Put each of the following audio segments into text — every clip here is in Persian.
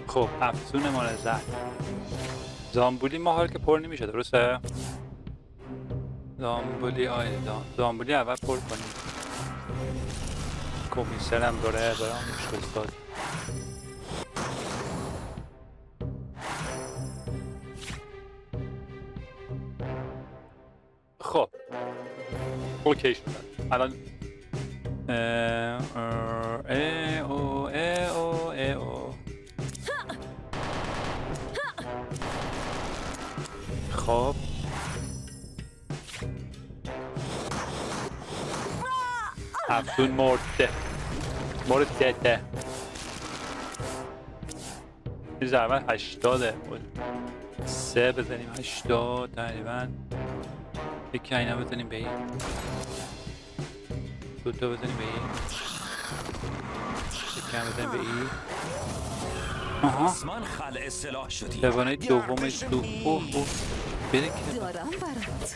خب افزون ما زد زامبولی ما حال که پر نمیشه درسته؟ زامبولی زامبولی اول پر کنیم. کمیسرم داره برام مشکل ساز. خب اوکی شد الان او خب افزون مرده این زرمن 80 3 بزنیم 80 تقریبا یکی اینا بزنیم به این دوتا بزنیم به این یکی هم بزنیم به این آها دوانه دومش دو بره که دارم برات.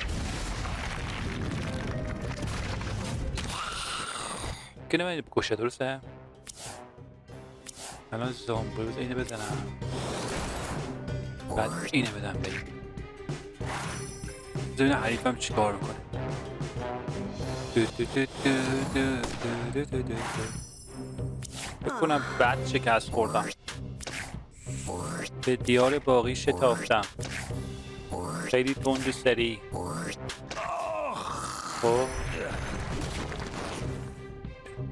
که نمید بکشه درسته؟ الان زامبوی بزن اینه بزنم بعد اینه بدم به این بزنیم حریفم چی کار میکنه بکنم بعد شکست خوردم به دیار باقی شتافتم خیلی تند و سریع خب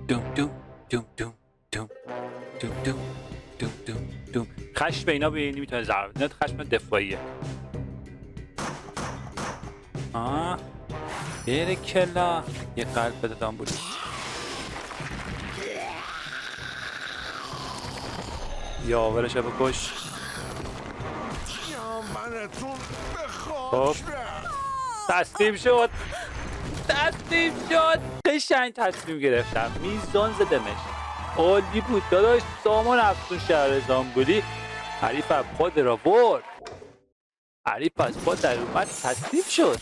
دوم دوم دوم دوم دوم دوم دوم دوم دوم دوم خشم اینا به اینی میتونه ضربه نه خشم دفاعیه بره کلا یه قلب بده دامبولی یا آورش رو بکش خب تسلیم شد قشنگ تصمیم گرفتم میزان زدمش عالی بود داداش سامان افزون شهر زامبولی حریف از پا در آورد حریف از پا در اومد تسلیم شد